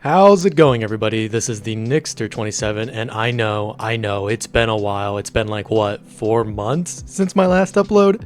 How's it going, everybody? This is the Nixter27, and I know, it's been a while. It's been like, what, 4 months since my last upload?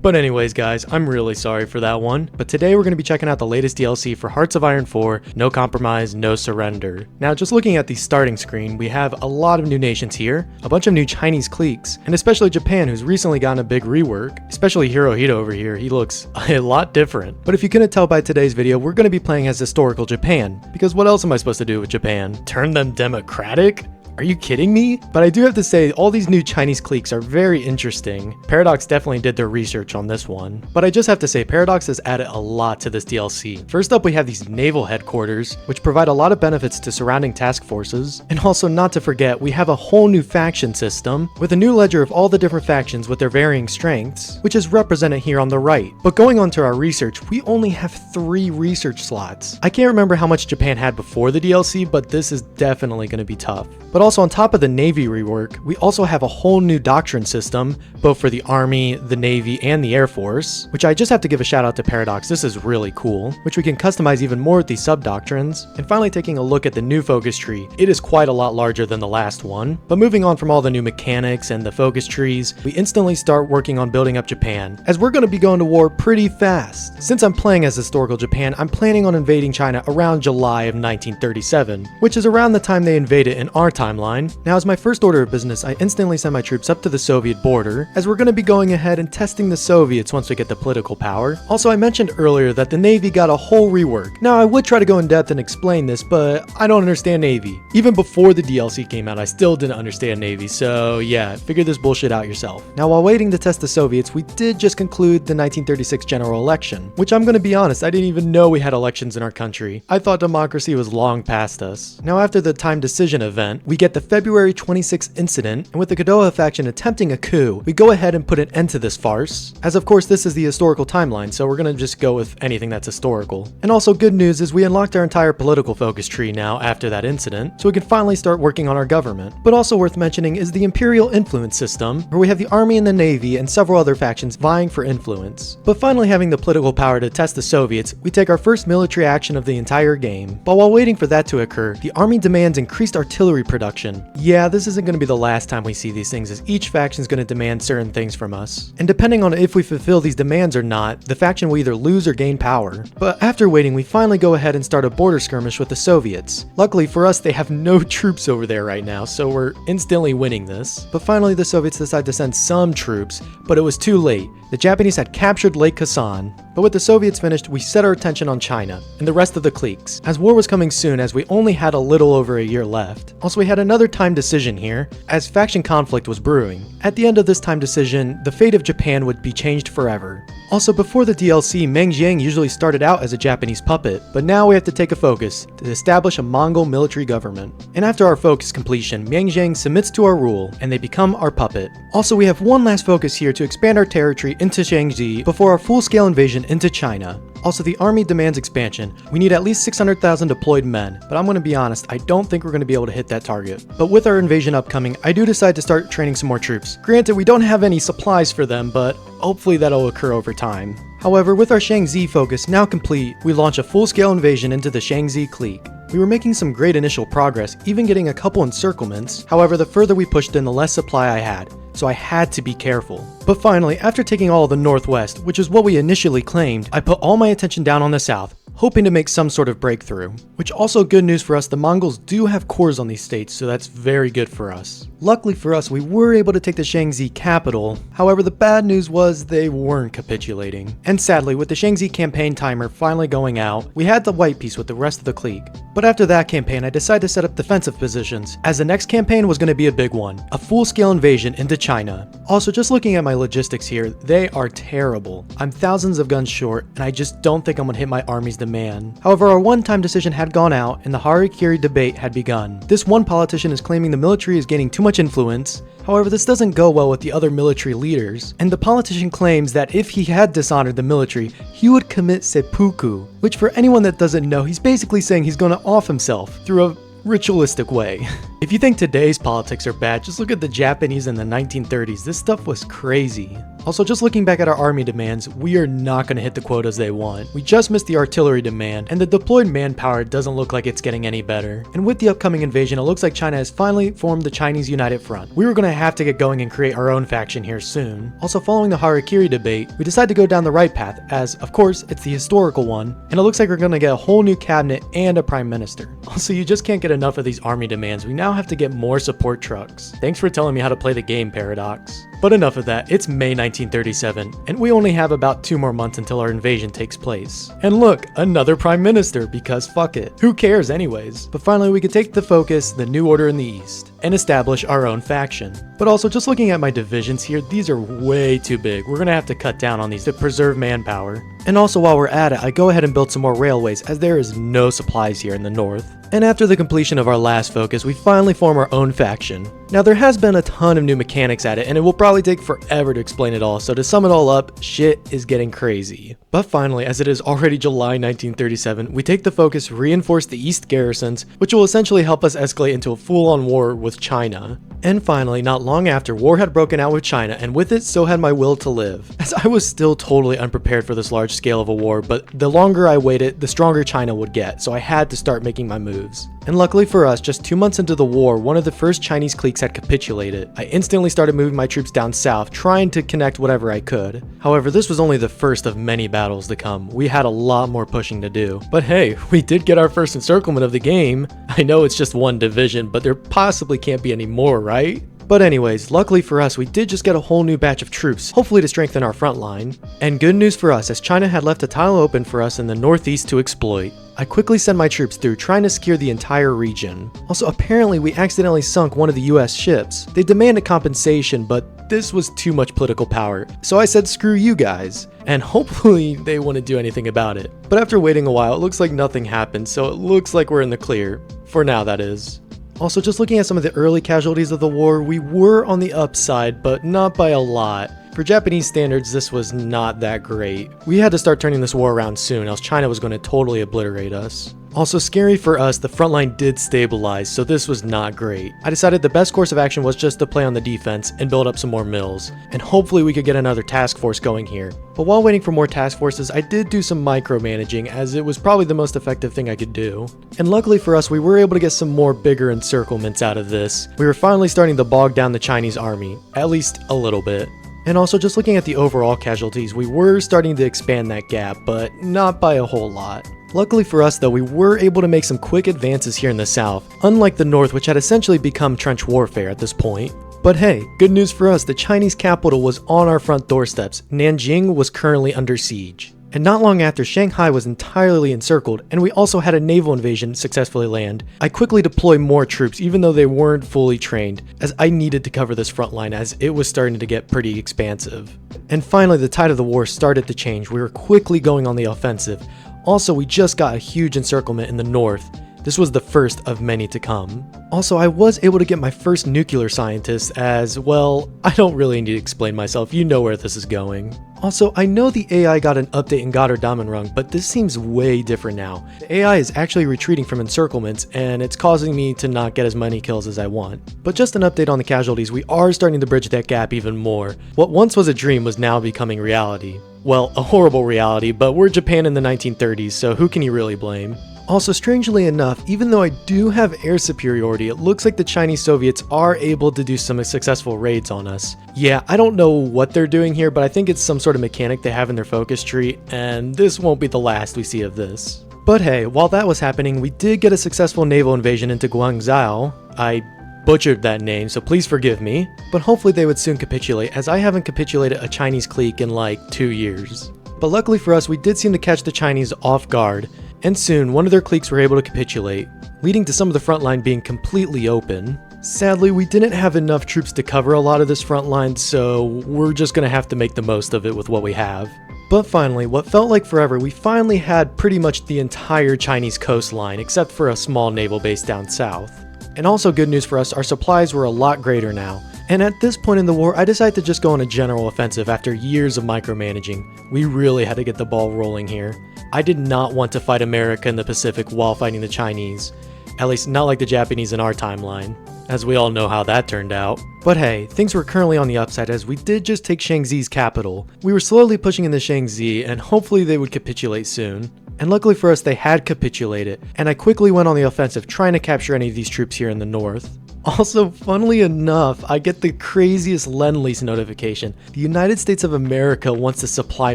But anyways, guys, I'm really sorry for that one. But today we're going to be checking out the latest DLC for Hearts of Iron 4, No Compromise, No Surrender. Now, just looking at the starting screen, we have a lot of new nations here, a bunch of new Chinese cliques, and especially Japan, who's recently gotten a big rework. Especially Hirohito over here, he looks a lot different. But if you couldn't tell by today's video, we're going to be playing as historical Japan, because what else am I supposed to do with Japan? Turn them democratic? Are you kidding me? But I do have to say, all these new Chinese cliques are very interesting. Paradox definitely did their research on this one. But I just have to say, Paradox has added a lot to this DLC. First up, we have these naval headquarters, which provide a lot of benefits to surrounding task forces. And also, not to forget, we have a whole new faction system, with a new ledger of all the different factions with their varying strengths, which is represented here on the right. But going on to our research, we only have 3 research slots. I can't remember how much Japan had before the DLC, but this is definitely going to be tough. But also, on top of the Navy rework, we also have a whole new doctrine system, both for the Army, the Navy, and the Air Force, which I just have to give a shout out to Paradox. This is really cool, which we can customize even more with these sub-doctrines. And finally, taking a look at the new focus tree, it is quite a lot larger than the last one. But moving on from all the new mechanics and the focus trees, we instantly start working on building up Japan, as we're going to be going to war pretty fast. Since I'm playing as historical Japan, I'm planning on invading China around July of 1937, which is around the time they invaded in our timeline. Now, as my first order of business, I instantly send my troops up to the Soviet border, as we're going to be going ahead and testing the Soviets once we get the political power. Also, I mentioned earlier that the Navy got a whole rework. Now, I would try to go in depth and explain this, but I don't understand Navy. Even before the DLC came out, I still didn't understand Navy, so yeah, figure this bullshit out yourself. Now, while waiting to test the Soviets, we did just conclude the 1936 general election, which I'm going to be honest, I didn't even know we had elections in our country. I thought democracy was long past us. Now, after the time decision event, we get the February 26th incident, and with the Kadoha faction attempting a coup, we go ahead and put an end to this farce, as of course this is the historical timeline, so we're gonna just go with anything that's historical. And also, good news is we unlocked our entire political focus tree now after that incident, so we can finally start working on our government. But also worth mentioning is the Imperial Influence system, where we have the Army and the Navy and several other factions vying for influence. But finally having the political power to test the Soviets, we take our first military action of the entire game. But while waiting for that to occur, the Army demands increased artillery production. Yeah, this isn't going to be the last time we see these things, as each faction is going to demand certain things from us. And depending on if we fulfill these demands or not, the faction will either lose or gain power. But after waiting, we finally go ahead and start a border skirmish with the Soviets. Luckily for us, they have no troops over there right now, so we're instantly winning this. But finally, the Soviets decide to send some troops, but it was too late. The Japanese had captured Lake Khasan. But with the Soviets finished, we set our attention on China and the rest of the cliques, as war was coming soon, as we only had a little over a year left. Also, we had another time decision here, as faction conflict was brewing. At the end of this time decision, the fate of Japan would be changed forever. Also, before the DLC, Meng Jiang usually started out as a Japanese puppet, but now we have to take a focus to establish a Mongol military government. And after our focus completion, Meng Jiang submits to our rule, and they become our puppet. Also, we have one last focus here to expand our territory into Shaanxi before our full-scale invasion into China. Also, the army demands expansion. We need at least 600,000 deployed men, but I'm going to be honest, I don't think we're going to be able to hit that target. But with our invasion upcoming, I do decide to start training some more troops. Granted, we don't have any supplies for them, but hopefully that'll occur over time. However, with our Shaanxi focus now complete, we launch a full-scale invasion into the Shaanxi clique. We were making some great initial progress, even getting a couple encirclements. However, the further we pushed in, the less supply I had, so I had to be careful. But finally, after taking all of the northwest, which is what we initially claimed, I put all my attention down on the south, hoping to make some sort of breakthrough. Which also good news for us, the Mongols do have cores on these states, so that's very good for us. Luckily for us, we were able to take the Shaanxi capital. However, the bad news was they weren't capitulating. And sadly, with the Shaanxi campaign timer finally going out, we had the white piece with the rest of the clique. But after that campaign, I decided to set up defensive positions, as the next campaign was going to be a big one, a full-scale invasion into China. Also, just looking at my logistics here, they are terrible. I'm thousands of guns short, and I just don't think I'm going to hit my army's demand. However, our one-time decision had gone out, and the Harikiri debate had begun. This one politician is claiming the military is gaining too much influence. However, this doesn't go well with the other military leaders, and the politician claims that if he had dishonored the military, he would commit seppuku, which for anyone that doesn't know, he's basically saying he's going to off himself through a ritualistic way. If you think today's politics are bad, just look at the Japanese in the 1930s. This stuff was crazy. Also, just looking back at our army demands, we are not going to hit the quotas they want. We just missed the artillery demand, and the deployed manpower doesn't look like it's getting any better. And with the upcoming invasion, it looks like China has finally formed the Chinese United Front. We were going to have to get going and create our own faction here soon. Also, following the Harakiri debate, we decided to go down the right path, as, of course, it's the historical one, and it looks like we're going to get a whole new cabinet and a prime minister. Also, you just can't get enough of these army demands. We now have to get more support trucks. Thanks for telling me how to play the game, Paradox. But enough of that, it's May 1937, and we only have about 2 more months until our invasion takes place. And look, another prime minister, because fuck it. Who cares anyways? But finally we could take the focus, the new order in the east, and establish our own faction. But also, just looking at my divisions here, these are way too big. We're gonna have to cut down on these to preserve manpower. And also, while we're at it, I go ahead and build some more railways, as there is no supplies here in the north. And after the completion of our last focus, we finally form our own faction. Now, there has been a ton of new mechanics at it, and it will probably take forever to explain it all, so to sum it all up, shit is getting crazy. But finally, as it is already July 1937, we take the focus, reinforce the east garrisons, which will essentially help us escalate into a full-on war with China. And finally, not long after, war had broken out with China, and with it, so had my will to live. As I was still totally unprepared for this large scale of a war, but the longer I waited, the stronger China would get, so I had to start making my moves. And luckily for us, just 2 months into the war, one of the first Chinese cliques had capitulated. I instantly started moving my troops down south, trying to connect whatever I could. However, this was only the first of many battles to come. We had a lot more pushing to do. But hey, we did get our first encirclement of the game. I know it's just one division, but there possibly can't be any more, right? But anyways, luckily for us, we did just get a whole new batch of troops, hopefully to strengthen our front line. And good news for us, as China had left a tile open for us in the northeast to exploit. I quickly sent my troops through, trying to secure the entire region. Also, apparently we accidentally sunk one of the US ships. They demanded compensation, but this was too much political power, so I said screw you guys. And hopefully they wouldn't do anything about it. But after waiting a while, it looks like nothing happened, so it looks like we're in the clear. For now, that is. Also, just looking at some of the early casualties of the war, we were on the upside, but not by a lot. For Japanese standards, this was not that great. We had to start turning this war around soon, else China was going to totally obliterate us. Also, scary for us, the front line did stabilize, so this was not great. I decided the best course of action was just to play on the defense and build up some more mills, and hopefully we could get another task force going here. But while waiting for more task forces, I did do some micromanaging, as it was probably the most effective thing I could do. And luckily for us, we were able to get some more bigger encirclements out of this. We were finally starting to bog down the Chinese army, at least a little bit. And also, just looking at the overall casualties, we were starting to expand that gap, but not by a whole lot. Luckily for us though, we were able to make some quick advances here in the south, unlike the north, which had essentially become trench warfare at this point. But hey, good news for us, the Chinese capital was on our front doorsteps. Nanjing was currently under siege. And not long after, Shanghai was entirely encircled, and we also had a naval invasion successfully land. I quickly deployed more troops, even though they weren't fully trained, as I needed to cover this front line as it was starting to get pretty expansive. And finally, the tide of the war started to change. We were quickly going on the offensive. Also, we just got a huge encirclement in the north. This was the first of many to come. Also, I was able to get my first nuclear scientist as, well, I don't really need to explain myself, you know where this is going. Also, I know the AI got an update in Götterdammerung, but this seems way different now. The AI is actually retreating from encirclements, and it's causing me to not get as many kills as I want. But just an update on the casualties, we are starting to bridge that gap even more. What once was a dream was now becoming reality. Well, a horrible reality, but we're Japan in the 1930s, so who can you really blame? Also, strangely enough, even though I do have air superiority, it looks like the Chinese Soviets are able to do some successful raids on us. Yeah, I don't know what they're doing here, but I think it's some sort of mechanic they have in their focus tree, and this won't be the last we see of this. But hey, while that was happening, we did get a successful naval invasion into Guangzhou. I butchered that name, so please forgive me, but hopefully they would soon capitulate, as I haven't capitulated a Chinese clique in like 2 years. But luckily for us, we did seem to catch the Chinese off guard, and soon one of their cliques were able to capitulate, leading to some of the front line being completely open. Sadly, we didn't have enough troops to cover a lot of this front line, so we're just gonna have to make the most of it with what we have. But finally, what felt like forever, we finally had pretty much the entire Chinese coastline, except for a small naval base down south. And also good news for us, our supplies were a lot greater now. And at this point in the war, I decided to just go on a general offensive after years of micromanaging. We really had to get the ball rolling here. I did not want to fight America in the Pacific while fighting the Chinese. At least not like the Japanese in our timeline, as we all know how that turned out. But hey, things were currently on the upside as we did just take Shaanxi's capital. We were slowly pushing into Shaanxi and hopefully they would capitulate soon. And luckily for us, they had capitulated, and I quickly went on the offensive trying to capture any of these troops here in the north. Also, funnily enough, I get the craziest Lend-Lease notification. The United States of America wants to supply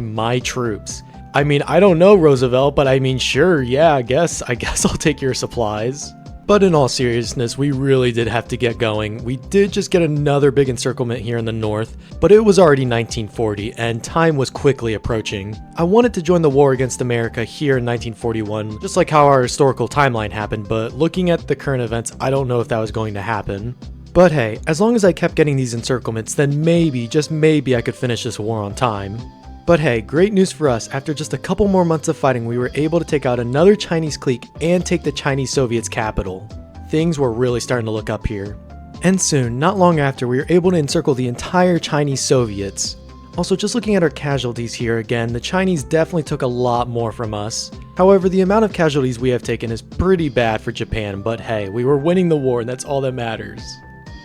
my troops. I mean, I don't know, Roosevelt, but I mean, sure, yeah, I guess I'll take your supplies. But in all seriousness, we really did have to get going. We did just get another big encirclement here in the north, but it was already 1940 and time was quickly approaching. I wanted to join the war against America here in 1941, just like how our historical timeline happened, but looking at the current events, I don't know if that was going to happen. But hey, as long as I kept getting these encirclements, then maybe, just maybe I could finish this war on time. But hey, great news for us, after just a couple more months of fighting, we were able to take out another Chinese clique and take the Chinese Soviets' capital. Things were really starting to look up here. And soon, not long after, we were able to encircle the entire Chinese Soviets. Also, just looking at our casualties here again, the Chinese definitely took a lot more from us. However, the amount of casualties we have taken is pretty bad for Japan, but hey, we were winning the war and that's all that matters.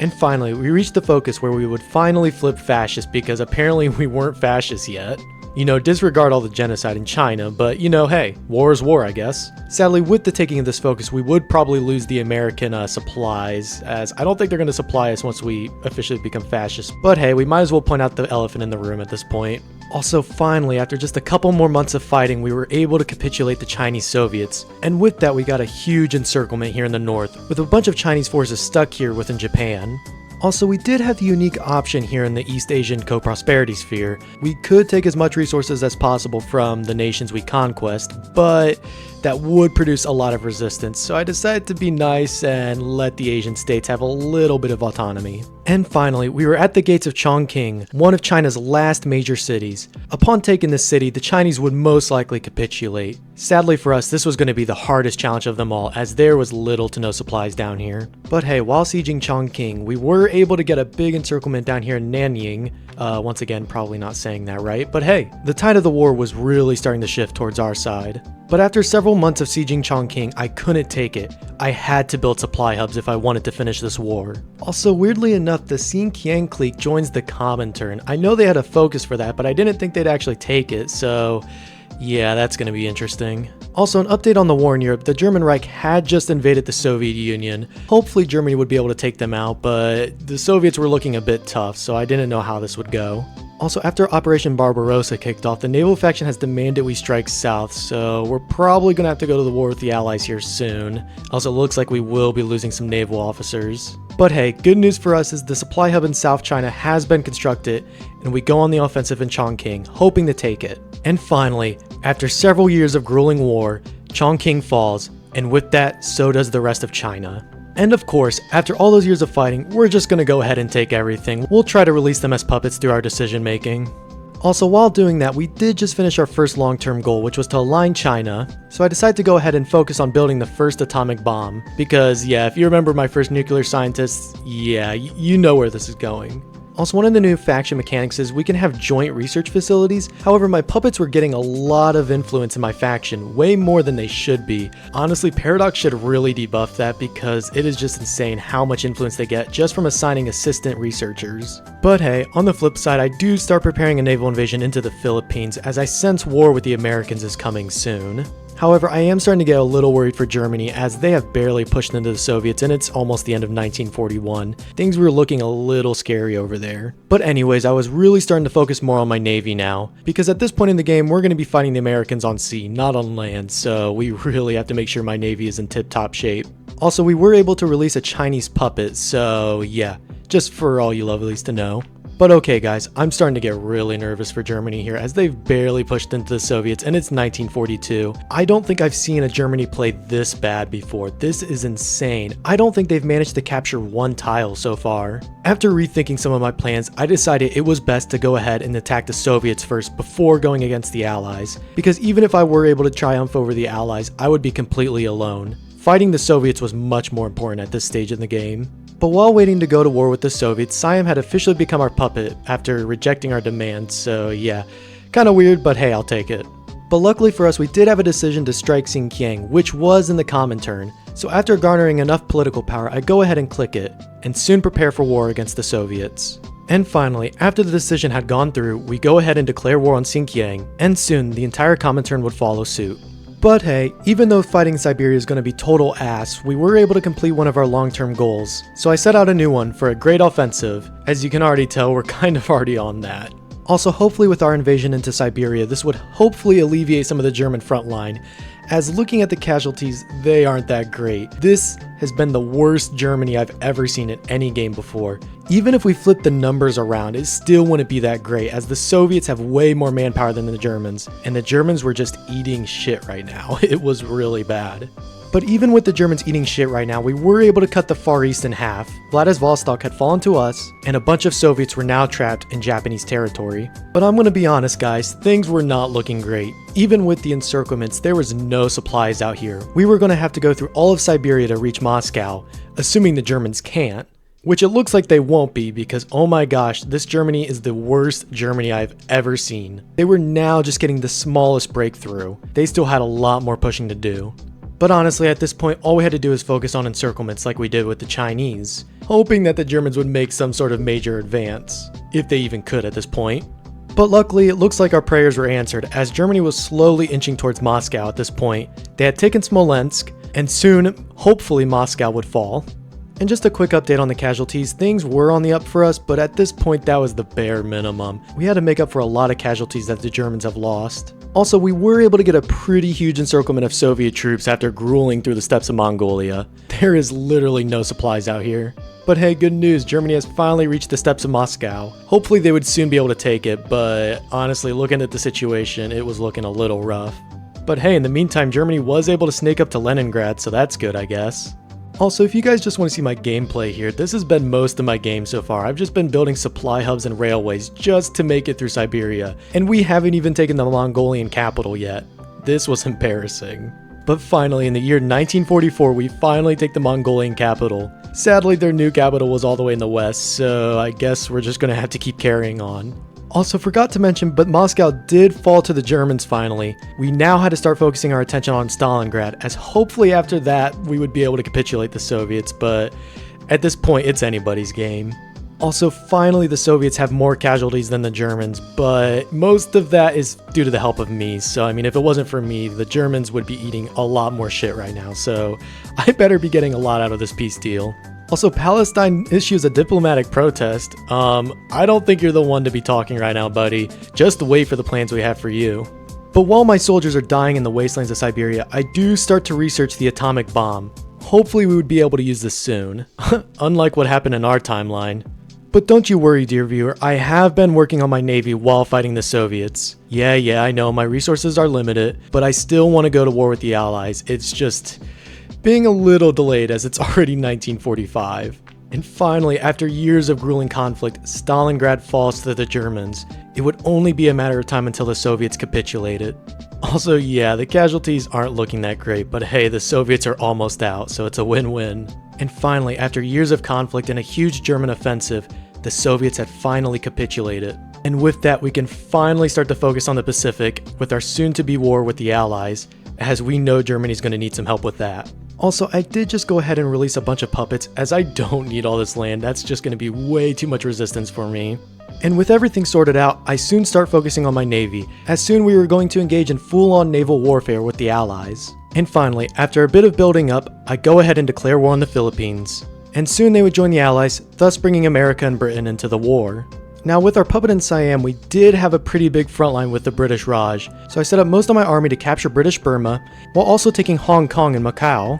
And finally, we reached the focus where we would finally flip fascist because apparently we weren't fascists yet. You know, disregard all the genocide in China, but you know, hey, war is war, I guess. Sadly, with the taking of this focus, we would probably lose the American supplies, as I don't think they're going to supply us once we officially become fascist. But hey, we might as well point out the elephant in the room at this point. Also, finally, after just a couple more months of fighting, we were able to capitulate the Chinese Soviets. And with that, we got a huge encirclement here in the north, with a bunch of Chinese forces stuck here within Japan. Also, we did have the unique option here in the East Asian co-prosperity sphere. We could take as much resources as possible from the nations we conquest, but that would produce a lot of resistance, so I decided to be nice and let the Asian states have a little bit of autonomy. And finally, we were at the gates of Chongqing, one of China's last major cities. Upon taking this city, the Chinese would most likely capitulate. Sadly for us, this was going to be the hardest challenge of them all, as there was little to no supplies down here. But hey, while sieging Chongqing, we were able to get a big encirclement down here in Nanying. Once again, probably not saying that right, but hey, the tide of the war was really starting to shift towards our side. But after several months of sieging Chongqing, I couldn't take it. I had to build supply hubs if I wanted to finish this war. Also, weirdly enough, the Xinjiang clique joins the Comintern. I know they had a focus for that, but I didn't think they'd actually take it, so yeah, that's going to be interesting. Also, an update on the war in Europe, the German Reich had just invaded the Soviet Union. Hopefully Germany would be able to take them out, but the Soviets were looking a bit tough, so I didn't know how this would go. Also, after Operation Barbarossa kicked off, the naval faction has demanded we strike south, so we're probably going to have to go to the war with the Allies here soon. Also, it looks like we will be losing some naval officers. But hey, good news for us is the supply hub in South China has been constructed, and we go on the offensive in Chongqing, hoping to take it. And finally, after several years of grueling war, Chongqing falls, and with that, so does the rest of China. And of course, after all those years of fighting, we're just gonna go ahead and take everything. We'll try to release them as puppets through our decision making. Also, while doing that, we did just finish our first long-term goal, which was to align China. So I decided to go ahead and focus on building the first atomic bomb. Because yeah, if you remember my first nuclear scientists, yeah, you know where this is going. Also, one of the new faction mechanics is we can have joint research facilities. However, my puppets were getting a lot of influence in my faction, way more than they should be. Honestly, Paradox should really debuff that because it is just insane how much influence they get just from assigning assistant researchers. But hey, on the flip side, I do start preparing a naval invasion into the Philippines as I sense war with the Americans is coming soon. However, I am starting to get a little worried for Germany as they have barely pushed into the Soviets and it's almost the end of 1941. Things were looking a little scary over there. But anyways, I was really starting to focus more on my navy now, because at this point in the game, we're going to be fighting the Americans on sea, not on land, so we really have to make sure my navy is in tip-top shape. Also, we were able to release a Chinese puppet, so yeah, just for all you lovelies to know. But okay guys, I'm starting to get really nervous for Germany here as they've barely pushed into the Soviets and it's 1942. I don't think I've seen a Germany play this bad before. This is insane. I don't think they've managed to capture one tile so far. After rethinking some of my plans, I decided it was best to go ahead and attack the Soviets first before going against the Allies. Because even if I were able to triumph over the Allies, I would be completely alone. Fighting the Soviets was much more important at this stage in the game. But while waiting to go to war with the Soviets, Siam had officially become our puppet after rejecting our demands, so yeah, kinda weird, but hey, I'll take it. But luckily for us, we did have a decision to strike Xinjiang, which was in the Comintern. So after garnering enough political power, I go ahead and click it, and soon prepare for war against the Soviets. And finally, after the decision had gone through, we go ahead and declare war on Xinjiang, and soon the entire Comintern would follow suit. But hey, even though fighting Siberia is going to be total ass, we were able to complete one of our long-term goals. So I set out a new one for a great offensive. As you can already tell, we're kind of already on that. Also, hopefully with our invasion into Siberia, this would hopefully alleviate some of the German front line, as looking at the casualties, they aren't that great. This has been the worst Germany I've ever seen in any game before. Even if we flip the numbers around, it still wouldn't be that great, as the Soviets have way more manpower than the Germans, and the Germans were just eating shit right now. It was really bad. But even with the Germans eating shit right now, we were able to cut the Far East in half. Vladivostok had fallen to us, and a bunch of Soviets were now trapped in Japanese territory. But I'm gonna be honest guys, things were not looking great. Even with the encirclements, there was no supplies out here. We were gonna have to go through all of Siberia to reach Moscow, assuming the Germans can't. Which it looks like they won't be, because oh my gosh, this Germany is the worst Germany I've ever seen. They were now just getting the smallest breakthrough. They still had a lot more pushing to do. But honestly, at this point, all we had to do is focus on encirclements like we did with the Chinese, hoping that the Germans would make some sort of major advance, if they even could at this point. But luckily, it looks like our prayers were answered, as Germany was slowly inching towards Moscow at this point. They had taken Smolensk, and soon, hopefully Moscow would fall. And just a quick update on the casualties, things were on the up for us, but at this point that was the bare minimum. We had to make up for a lot of casualties that the Germans have lost. Also, we were able to get a pretty huge encirclement of Soviet troops after grueling through the steppes of Mongolia. There is literally no supplies out here. But hey, good news, Germany has finally reached the steppes of Moscow. Hopefully they would soon be able to take it, but honestly, looking at the situation, it was looking a little rough. But hey, in the meantime, Germany was able to snake up to Leningrad, so that's good, I guess. Also, if you guys just want to see my gameplay here, this has been most of my game so far. I've just been building supply hubs and railways just to make it through Siberia, and we haven't even taken the Mongolian capital yet. This was embarrassing. But finally, in the year 1944, we finally take the Mongolian capital. Sadly, their new capital was all the way in the west, so I guess we're just gonna have to keep carrying on. Also, forgot to mention, but Moscow did fall to the Germans finally. We now had to start focusing our attention on Stalingrad, as hopefully after that we would be able to capitulate the Soviets, but at this point it's anybody's game. Also, finally the Soviets have more casualties than the Germans, but most of that is due to the help of me. So I mean, if it wasn't for me, the Germans would be eating a lot more shit right now, so I better be getting a lot out of this peace deal. Also, Palestine issues a diplomatic protest. I don't think you're the one to be talking right now, buddy. Just wait for the plans we have for you. But while my soldiers are dying in the wastelands of Siberia, I do start to research the atomic bomb. Hopefully we would be able to use this soon, unlike what happened in our timeline. But don't you worry, dear viewer, I have been working on my navy while fighting the Soviets. Yeah, I know my resources are limited, but I still want to go to war with the Allies. It's just being a little delayed as it's already 1945. And finally, after years of grueling conflict, Stalingrad falls to the Germans. It would only be a matter of time until the Soviets capitulated. Also, yeah, the casualties aren't looking that great, but hey, the Soviets are almost out, so it's a win-win. And finally, after years of conflict and a huge German offensive, the Soviets had finally capitulated. And with that, we can finally start to focus on the Pacific with our soon-to-be war with the Allies, as we know Germany's going to need some help with that. Also, I did just go ahead and release a bunch of puppets, as I don't need all this land. That's just going to be way too much resistance for me. And with everything sorted out, I soon start focusing on my navy, as soon we were going to engage in full-on naval warfare with the Allies. And finally, after a bit of building up, I go ahead and declare war on the Philippines. And soon they would join the Allies, thus bringing America and Britain into the war. Now, with our puppet in Siam, we did have a pretty big front line with the British Raj, so I set up most of my army to capture British Burma, while also taking Hong Kong and Macau.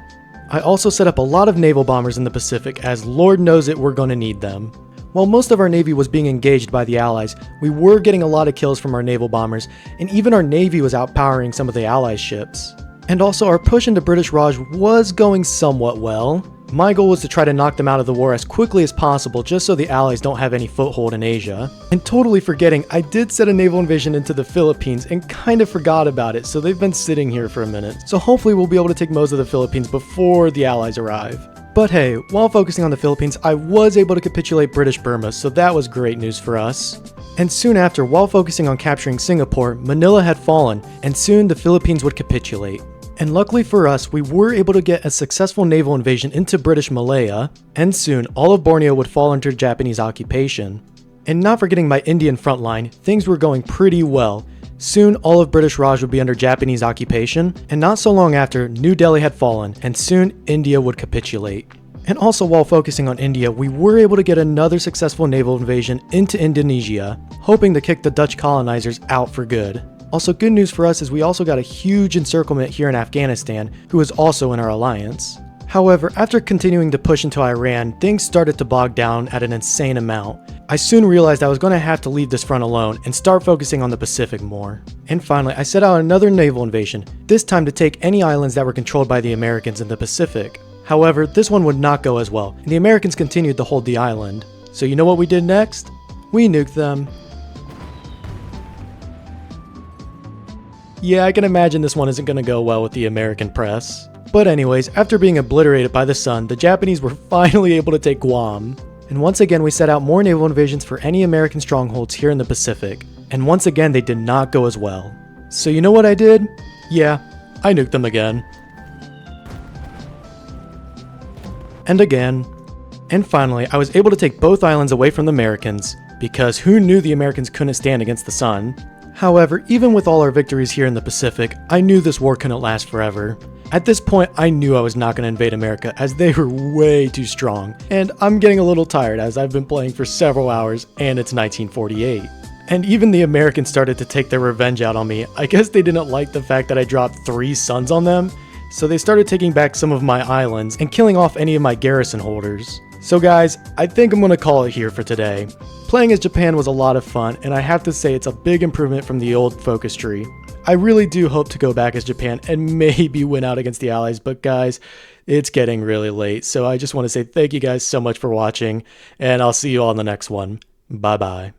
I also set up a lot of naval bombers in the Pacific, as Lord knows it, we're going to need them. While most of our navy was being engaged by the Allies, we were getting a lot of kills from our naval bombers, and even our navy was outpowering some of the Allies' ships. And also, our push into British Raj was going somewhat well. My goal was to try to knock them out of the war as quickly as possible, just so the Allies don't have any foothold in Asia. And totally forgetting, I did set a naval invasion into the Philippines and kind of forgot about it, so they've been sitting here for a minute. So hopefully we'll be able to take most of the Philippines before the Allies arrive. But hey, while focusing on the Philippines, I was able to capitulate British Burma, so that was great news for us. And soon after, while focusing on capturing Singapore, Manila had fallen, and soon the Philippines would capitulate. And luckily for us, we were able to get a successful naval invasion into British Malaya, and soon all of Borneo would fall under Japanese occupation. And not forgetting my Indian front line, things were going pretty well. Soon all of British Raj would be under Japanese occupation, and not so long after, New Delhi had fallen, and soon India would capitulate. And also while focusing on India, we were able to get another successful naval invasion into Indonesia, hoping to kick the Dutch colonizers out for good. Also, good news for us is we also got a huge encirclement here in Afghanistan, who is also in our alliance. However, after continuing to push into Iran, things started to bog down at an insane amount. I soon realized I was going to have to leave this front alone and start focusing on the Pacific more. And finally, I set out another naval invasion, this time to take any islands that were controlled by the Americans in the Pacific. However, this one would not go as well, and the Americans continued to hold the island. So you know what we did next? We nuked them. Yeah, I can imagine this one isn't going to go well with the American press. But anyways, after being obliterated by the sun, the Japanese were finally able to take Guam. And once again, we set out more naval invasions for any American strongholds here in the Pacific. And once again, they did not go as well. So you know what I did? Yeah, I nuked them again. And again. And finally, I was able to take both islands away from the Americans, because who knew the Americans couldn't stand against the sun? However, even with all our victories here in the Pacific, I knew this war couldn't last forever. At this point, I knew I was not going to invade America as they were way too strong, and I'm getting a little tired as I've been playing for several hours and it's 1948. And even the Americans started to take their revenge out on me. I guess they didn't like the fact that I dropped 3 suns on them, so they started taking back some of my islands and killing off any of my garrison holders. So guys, I think I'm going to call it here for today. Playing as Japan was a lot of fun, and I have to say it's a big improvement from the old focus tree. I really do hope to go back as Japan and maybe win out against the Allies, but guys, it's getting really late, so I just want to say thank you guys so much for watching, and I'll see you all in the next one. Bye bye.